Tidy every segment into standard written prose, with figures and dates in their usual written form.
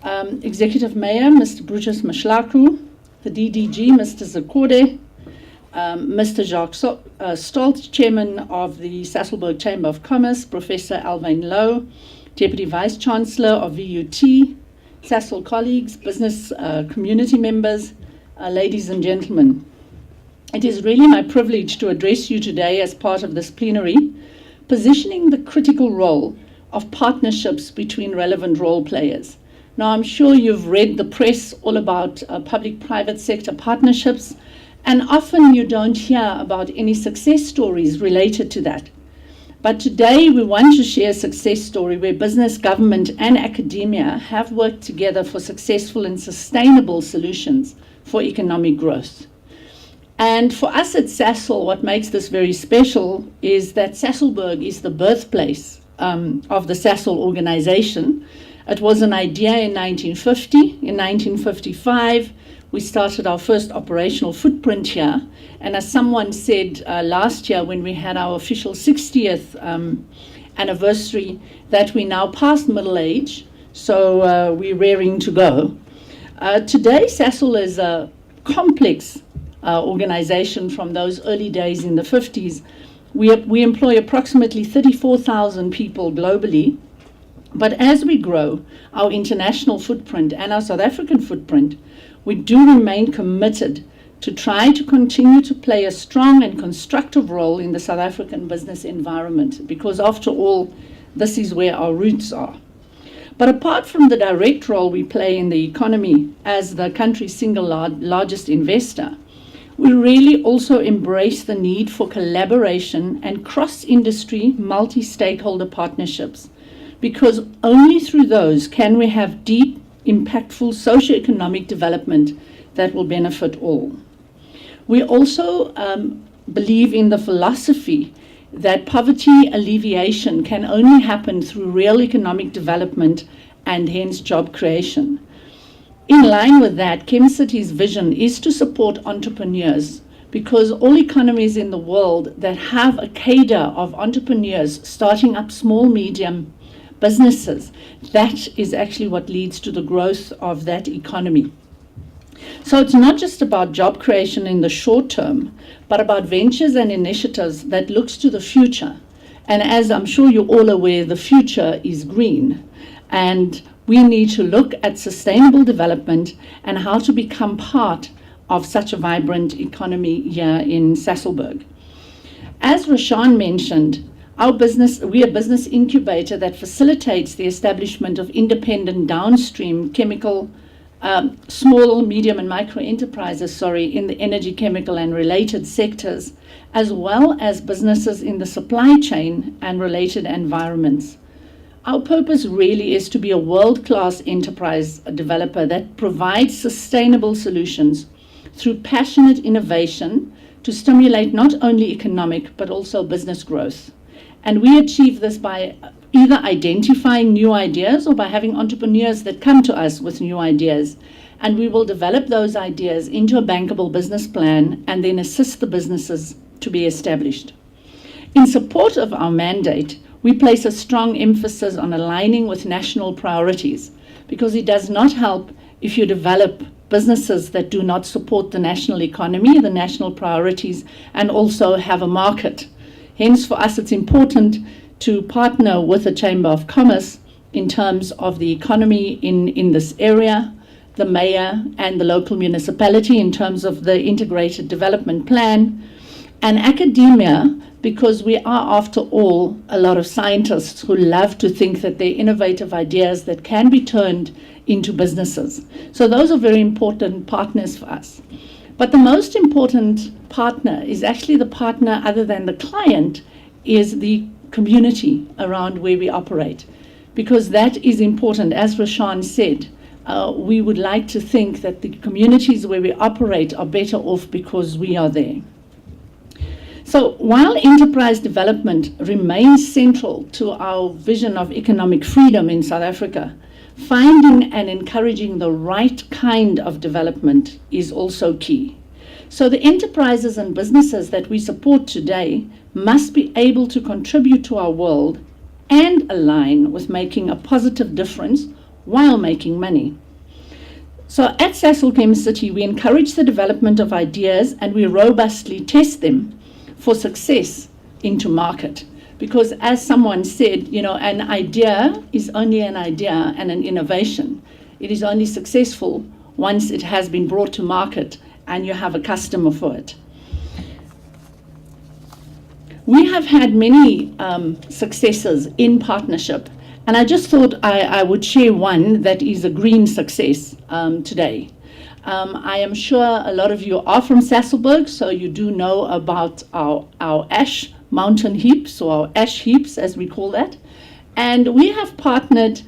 Executive Mayor, Mr. Brutus Mashlaku, the DDG, Mr. Zakode, Mr. Jacques Stolt, Chairman of the Sasolburg Chamber of Commerce, Professor Alvain Lowe, Deputy Vice Chancellor of VUT, Sasol colleagues, business community members, ladies and gentlemen. It is really my privilege to address you today as part of this plenary, positioning the critical role of partnerships between relevant role players. Now, I'm sure you've read the press all about public-private sector partnerships, and often you don't hear about any success stories related to that. But today we want to share a success story where business, government, and academia have worked together for successful and sustainable solutions for economic growth. And for us at Sasol, what makes this very special is that Sasolburg is the birthplace of the Sasol organization. It was an idea in 1950. In 1955, we started our first operational footprint here. And as someone said last year when we had our official 60th anniversary, that we now past middle age, so we're raring to go. Today, Sasol is a complex organization from those early days in the 50s. We employ approximately 34,000 people globally. But as we grow our international footprint and our South African footprint, we do remain committed to try to continue to play a strong and constructive role in the South African business environment, because after all, this is where our roots are. But apart from the direct role we play in the economy as the country's single largest investor, we really also embrace the need for collaboration and cross-industry, multi-stakeholder partnerships, because only through those can we have deep, impactful socio-economic development that will benefit all. We also believe in the philosophy that poverty alleviation can only happen through real economic development and hence job creation. In line with that, ChemCity's vision is to support entrepreneurs, because all economies in the world that have a cadre of entrepreneurs starting up small, medium businesses, that is actually what leads to the growth of that economy. So it's not just about job creation in the short term, but about ventures and initiatives that looks to the future. And as I'm sure you're all aware, the future is green. And we need to look at sustainable development and how to become part of such a vibrant economy here in Sasolburg. As Rashan mentioned, we are a business incubator that facilitates the establishment of independent downstream chemical, small, medium, and micro enterprises, in the energy, chemical, and related sectors, as well as businesses in the supply chain and related environments. Our purpose really is to be a world-class enterprise developer that provides sustainable solutions through passionate innovation to stimulate not only economic but also business growth. And we achieve this by either identifying new ideas or by having entrepreneurs that come to us with new ideas. And we will develop those ideas into a bankable business plan and then assist the businesses to be established. In support of our mandate, we place a strong emphasis on aligning with national priorities, because it does not help if you develop businesses that do not support the national economy, the national priorities, and also have a market. Hence, for us, it's important to partner with the Chamber of Commerce in terms of the economy in this area, the mayor and the local municipality in terms of the integrated development plan, and academia, because we are, after all, a lot of scientists who love to think that they're innovative ideas that can be turned into businesses. So those are very important partners for us. But the most important partner is actually the partner other than the client, is the community around where we operate, because that is important. As Rashan said, we would like to think that the communities where we operate are better off because we are there. So while enterprise development remains central to our vision of economic freedom in South Africa, finding and encouraging the right kind of development is also key. So the enterprises and businesses that we support today must be able to contribute to our world and align with making a positive difference while making money. So at Sasol Chem City, we encourage the development of ideas and we robustly test them for success into market. Because as someone said, an idea is only an idea and an innovation. It is only successful once it has been brought to market and you have a customer for it. We have had many successes in partnership, and I just thought I would share one that is a green success today. I am sure a lot of you are from Sasolburg, so you do know about our ash mountain heaps, or our ash heaps as we call that. And we have partnered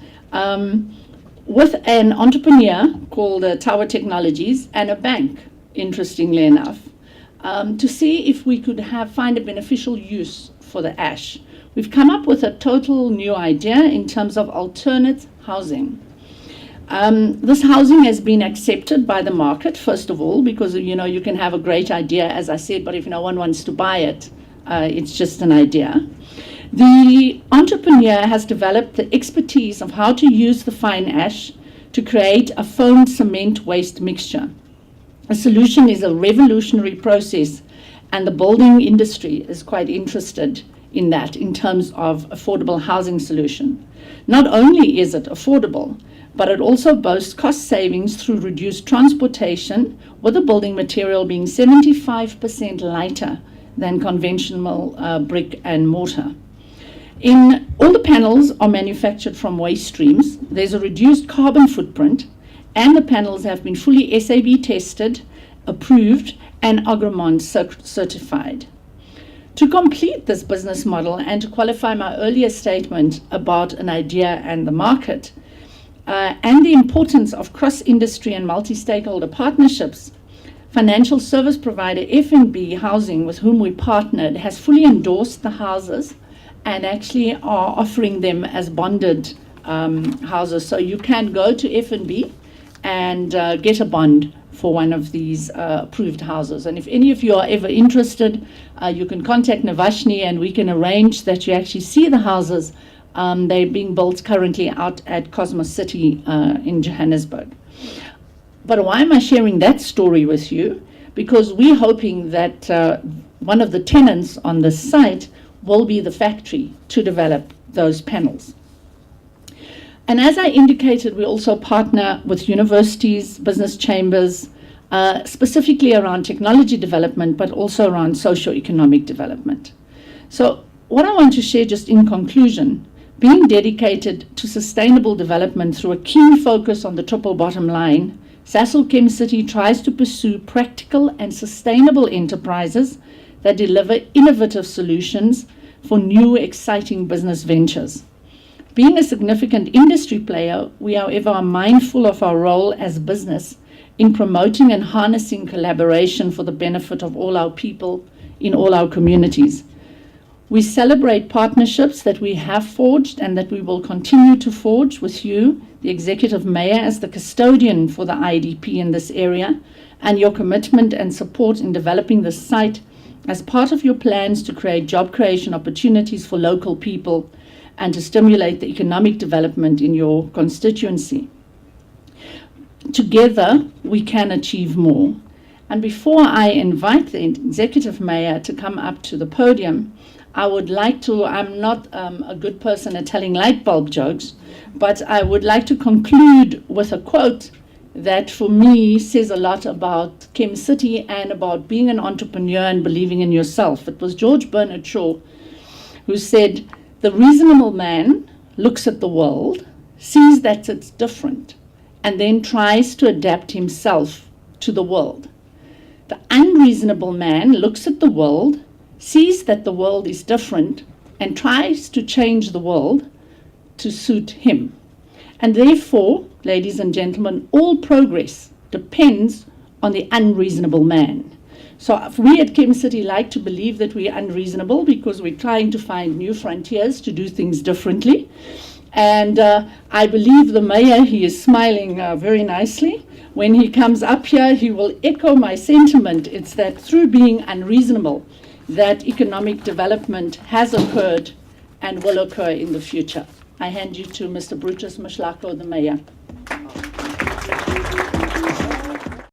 with an entrepreneur called Tower Technologies and a bank, interestingly enough, to see if we could find a beneficial use for the ash. We've come up with a total new idea in terms of alternate housing. This housing has been accepted by the market, first of all, because you can have a great idea, as I said, but if no one wants to buy it, it's just an idea. The entrepreneur has developed the expertise of how to use the fine ash to create a foamed cement waste mixture. A solution is a revolutionary process, and the building industry is quite interested in that in terms of affordable housing solution. Not only is it affordable, but it also boasts cost savings through reduced transportation, with the building material being 75% lighter than conventional brick and mortar. All the panels are manufactured from waste streams. There's a reduced carbon footprint, and the panels have been fully SAB tested, approved, and Agromont certified. To complete this business model and to qualify my earlier statement about an idea and the market, and the importance of cross-industry and multi-stakeholder partnerships, financial service provider F&B Housing, with whom we partnered, has fully endorsed the houses and actually are offering them as bonded houses. So you can go to F&B and get a bond for one of these approved houses. And if any of you are ever interested, you can contact Navashni and we can arrange that you actually see the houses. They're being built currently out at Cosmos City in Johannesburg. But why am I sharing that story with you? Because we're hoping that one of the tenants on this site will be the factory to develop those panels. And as I indicated, we also partner with universities, business chambers, specifically around technology development, but also around socio-economic development. So what I want to share just in conclusion, being dedicated to sustainable development through a keen focus on the triple bottom line, Sasol Chem City tries to pursue practical and sustainable enterprises that deliver innovative solutions for new, exciting business ventures. Being a significant industry player, we, however, are mindful of our role as business in promoting and harnessing collaboration for the benefit of all our people in all our communities. We celebrate partnerships that we have forged and that we will continue to forge with you, the Executive Mayor, as the custodian for the IDP in this area, and your commitment and support in developing this site as part of your plans to create job creation opportunities for local people and to stimulate the economic development in your constituency. Together, we can achieve more. And before I invite the Executive Mayor to come up to the podium, I would like to, I'm not a good person at telling light bulb jokes, but I would like to conclude with a quote that for me says a lot about Chem City and about being an entrepreneur and believing in yourself. It was George Bernard Shaw who said, "The reasonable man looks at the world, sees that it's different, and then tries to adapt himself to the world. The unreasonable man looks at the world, sees that the world is different, and tries to change the world to suit him. And therefore, ladies and gentlemen, all progress depends on the unreasonable man." So we at Chem City like to believe that we're unreasonable because we're trying to find new frontiers to do things differently. And I believe the mayor, he is smiling very nicely. When he comes up here, he will echo my sentiment. It's that through being unreasonable, that economic development has occurred and will occur in the future. I hand you to Mr. Brutus Mashlako, the Mayor.